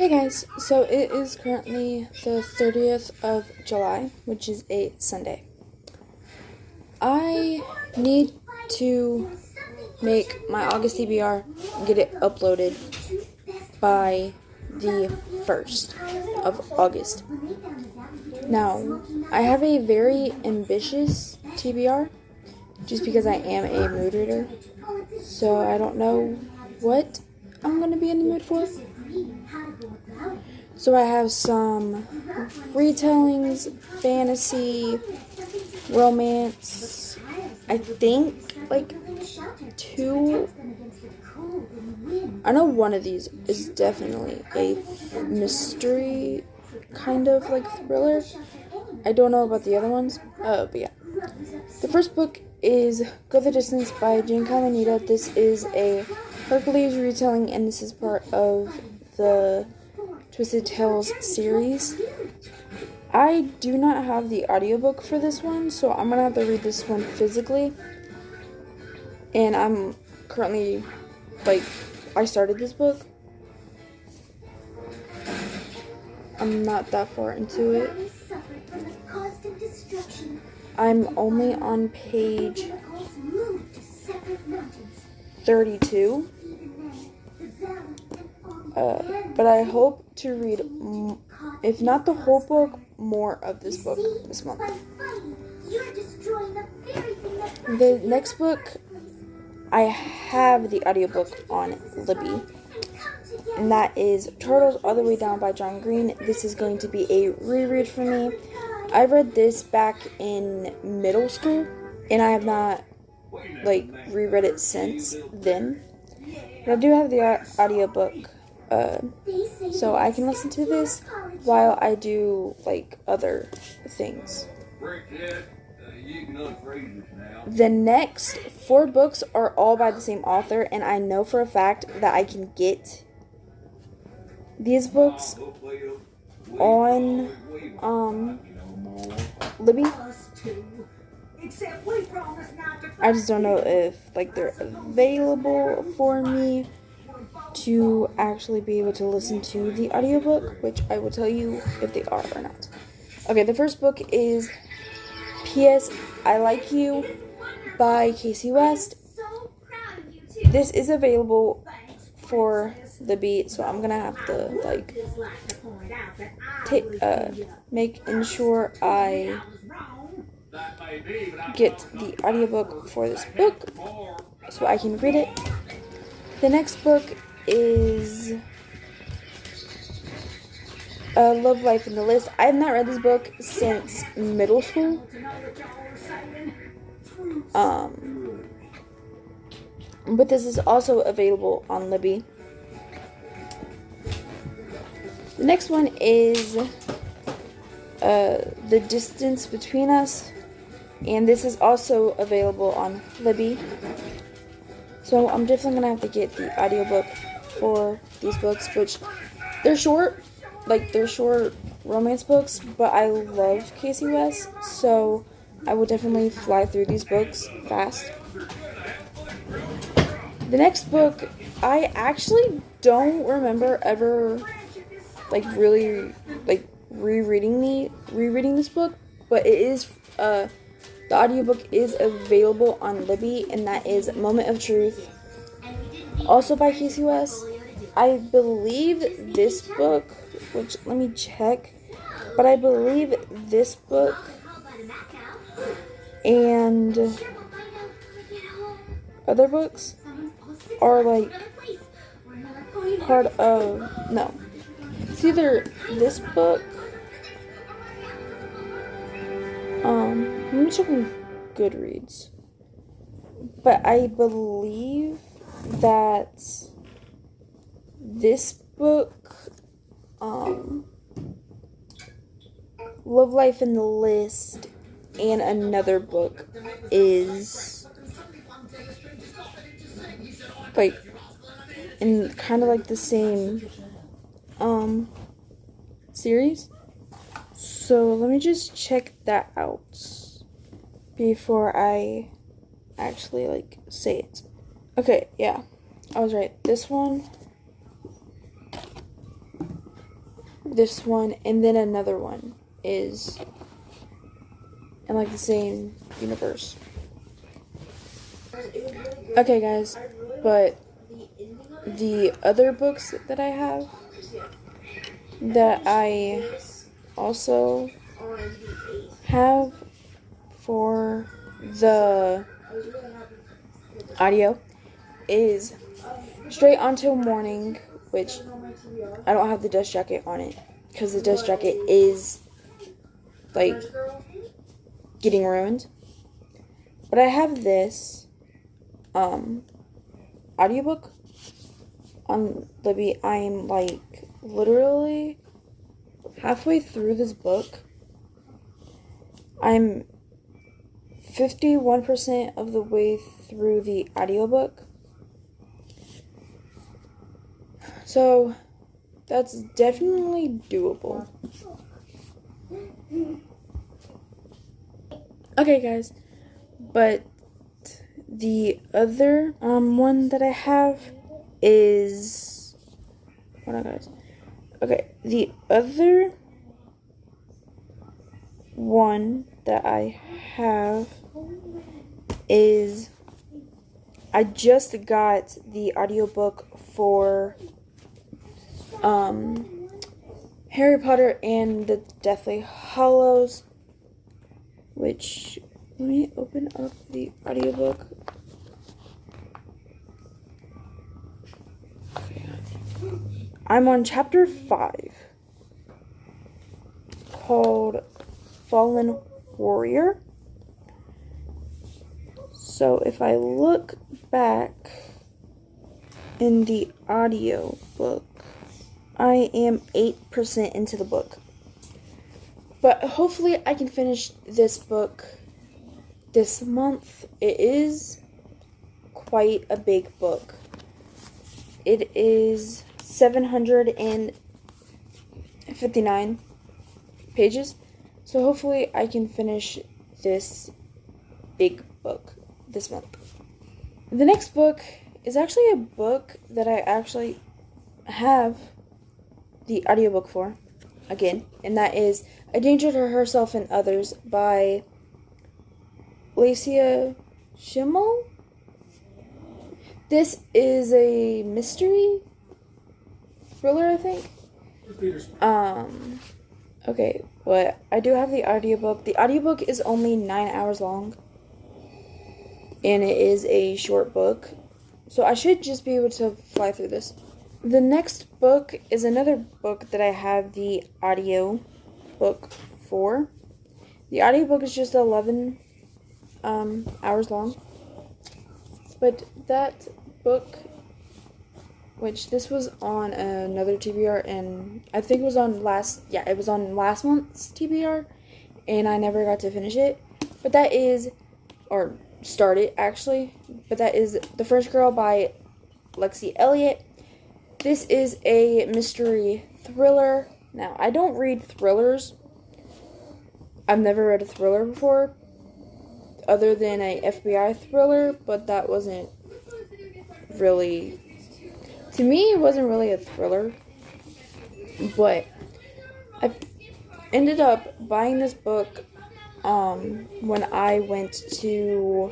Hey guys, so it is currently the 30th of July, which is a Sunday. I need to make my August TBR and get it uploaded by the 1st of August. Now, I have a very ambitious TBR just because I am a mood reader, so I don't know what I'm going to be in the mood for. So I have some retellings, fantasy, romance, I think like 2. I know one of these is definitely a mystery kind of like thriller. I don't know about the other ones, but yeah. The first book is Go the Distance by Jane Calanita. This is a Hercules retelling, and this is part of the Twisted Tales series. I do not have the audiobook for this one, so I'm gonna have to read this one physically. And I'm currently, I started this book. I'm not that far into it. I'm only on page 32. But I hope to read, if not the whole book, more of this book this month. The next book, I have the audiobook on Libby, and that is Turtles All the Way Down by John Green. This is going to be a reread for me. I read this back in middle school, and I have not, reread it since then. But I do have the audiobook, so I can listen to this while I do, other things. The next 4 books are all by the same author, and I know for a fact that I can get these books on, Libby. I just don't know if, they're available for me to actually be able to listen to the audiobook, which I will tell you if they are or not. Okay, the first book is P.S. I Like You by Casey West. This is available for Libby, so I'm gonna have to, make ensure I get the audiobook for this book so I can read it. The next book is Love, Life, and the List. I have not read this book since middle school. But this is also available on Libby. The next one is The Distance Between Us, and this is also available on Libby. So I'm definitely going to have to get the audiobook for these books, which they're short, they're short romance books, but I love Casey West, so I will definitely fly through these books fast. The next book, I actually don't remember ever, really, rereading this book, but it is, the audiobook is available on Libby, and that is Moment of Truth, also by Casey West. I believe this book, which, let me check, but I believe this book and other books are, part of, no, it's either this book, let me check on Goodreads, but I believe that this book, Love, Life, and the List, and another book is, in kind of the same, series. So let me just check that out before I actually, say it. Okay, yeah, I was right. This one this one, and then another one is in like the same universe. Okay, guys, but the other books that I have that I also have for the audio is Straight Until Morning, which I don't have the dust jacket on it because the dust jacket is like getting ruined. But I have this audiobook on Libby. I'm like literally halfway through this book. I'm 51% of the way through the audiobook. So that's definitely doable. Okay, guys, but the other one that I have is, hold on, guys. Okay, the other one that I have is, I just got the audiobook for Harry Potter and the Deathly Hallows, which, let me open up the audiobook. I'm on chapter 5, called Fallen Warrior. So if I look back in the audio book, I am 8% into the book. But hopefully I can finish this book this month. It is quite a big book. It is 759 pages. So hopefully I can finish this big book this month. The next book is actually a book that I actually have the audiobook for, again, and that is A Danger to Herself and Others by Lacia Schimmel. This is a mystery thriller, I think. Okay, but I do have the audiobook. The audiobook is only 9 hours long, and it is a short book, so I should just be able to fly through this. The next book is another book that I have the audio book for. The audiobook is just 11 hours long, but that book, which this was on another TBR, and I think it was on last month's TBR, and I never got to finish it. But that is, or start it actually, but that is The French Girl by Lexi Elliott. This is a mystery thriller. Now, I don't read thrillers. I've never read a thriller before, other than a FBI thriller, but that wasn't really, to me, it wasn't really a thriller. But I ended up buying this book when I went to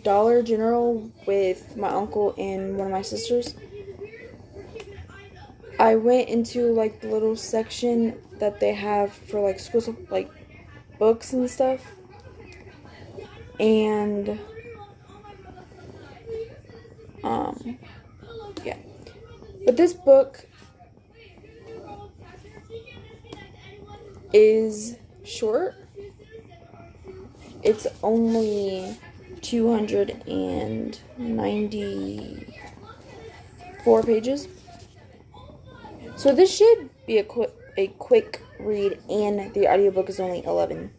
Dollar General with my uncle and one of my sisters. I went into like the little section that they have for like school, like books and stuff, and yeah. But this book is short. It's only 294 pages. So this should be a quick read, and the audiobook is only 11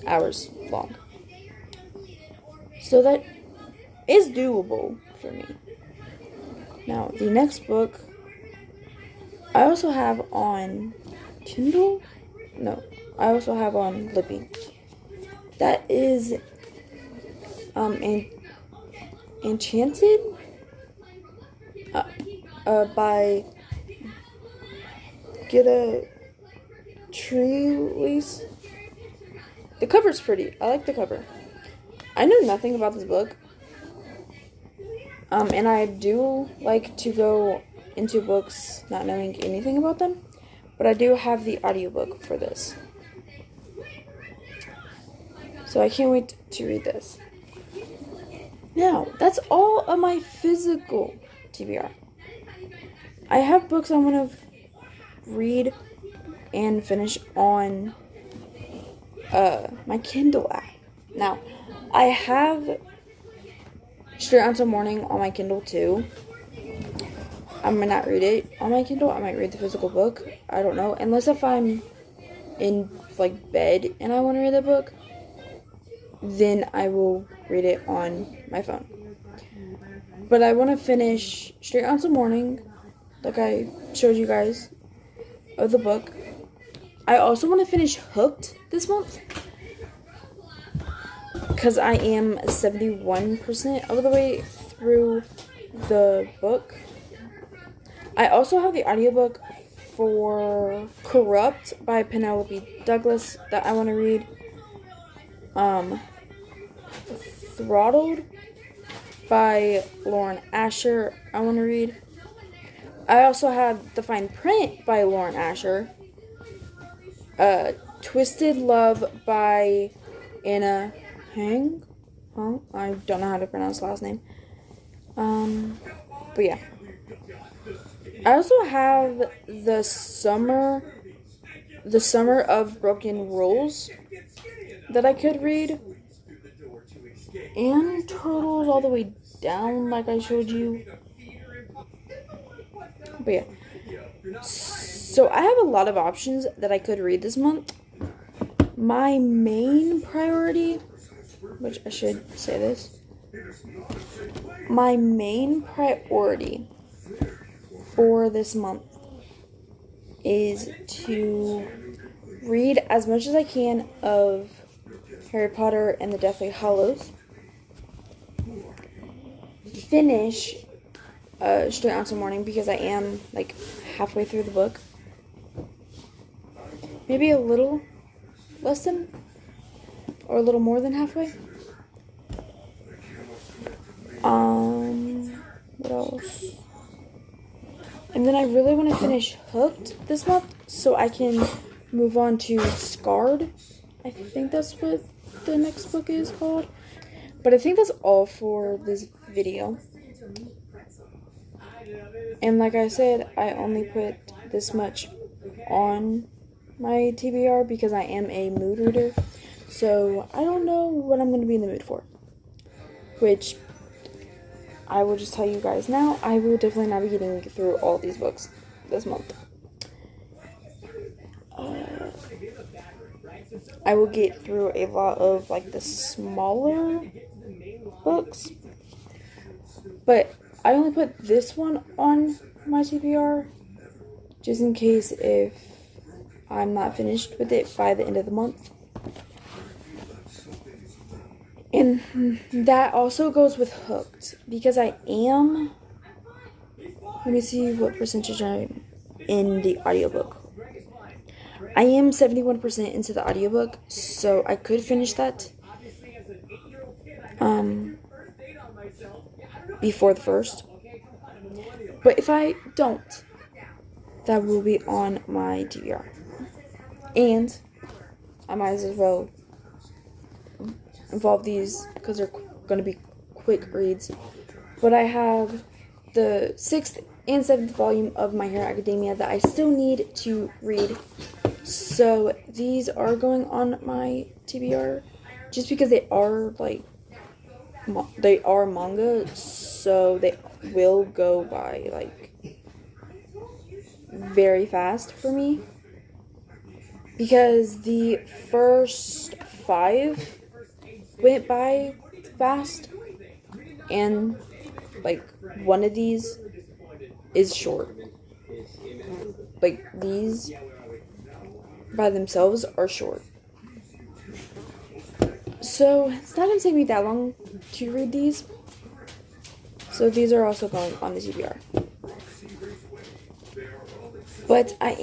hours long. So that is doable for me. Now, the next book I also have on Kindle. No, I also have on Libby. That is Enchanted by get a tree lease. The cover's pretty. I like the cover. I know nothing about this book. And I do like to go into books not knowing anything about them. But I do have the audiobook for this. So I can't wait to read this. Now, that's all of my physical TBR. I have books I want to read and finish on my Kindle app. Now, I have Straight Until Morning on my Kindle too. I might not read it on my Kindle. I might read the physical book. I don't know. Unless if I'm in like bed and I want to read the book, then I will read it on my phone. But I want to finish Straight Until Morning, like I showed you guys, of the book. I also want to finish Hooked this month, because I am 71% of the way through the book. I also have the audiobook for Corrupt by Penelope Douglas that I want to read. Throttled by Lauren Asher I want to read. I also have The Fine Print by Lauren Asher. Twisted Love by Anna Hang. I don't know how to pronounce the last name. But yeah. I also have the Summer of Broken Rules that I could read. And Turtles All the Way Down, like I showed you. But yeah. So I have a lot of options that I could read this month. My main priority, which I should say this, my main priority for this month is to read as much as I can of Harry Potter and the Deathly Hallows, finish Straight Until Morning because I am like halfway through the book, maybe a little less than or a little more than halfway. What else? And then I really want to finish Hooked this month so I can move on to Scarred. I think that's what the next book is called. But I think that's all for this video. And like I said, I only put this much on my TBR because I am a mood reader. So I don't know what I'm going to be in the mood for. Which I will just tell you guys now, I will definitely not be getting through all these books this month. I will get through a lot of like the smaller books. But I only put this one on my TBR just in case if I'm not finished with it by the end of the month. And that also goes with Hooked because I am, let me see what percentage I'm in the audiobook. I am 71% into the audiobook, so I could finish that before the first. But if I don't, that will be on my TBR. And I might as well involve these because they're going to be quick reads. But I have the 6th and 7th volume of My Hero Academia that I still need to read. So these are going on my TBR just because they are like they are manga, so they will go by like very fast for me because the first 5 went by fast and like one of these is short. Like these by themselves are short. So it's not going to take me that long to read these. So these are also going on the TBR. But I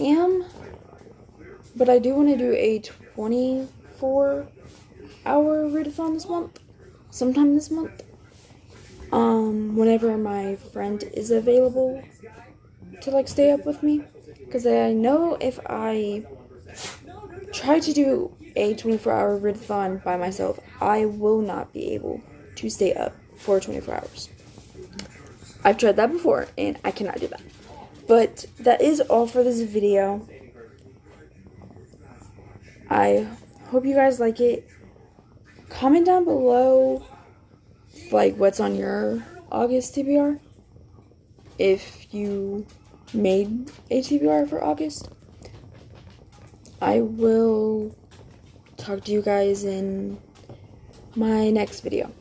do want to do a 24-hour readathon this month, sometime this month. Whenever my friend is available to like stay up with me, because I know if I try to do a 24-hour readathon by myself, I will not be able to stay up for 24 hours. I've tried that before, and I cannot do that. But that is all for this video. I hope you guys like it. Comment down below, like, what's on your August TBR. If you made a TBR for August. I will talk to you guys in my next video.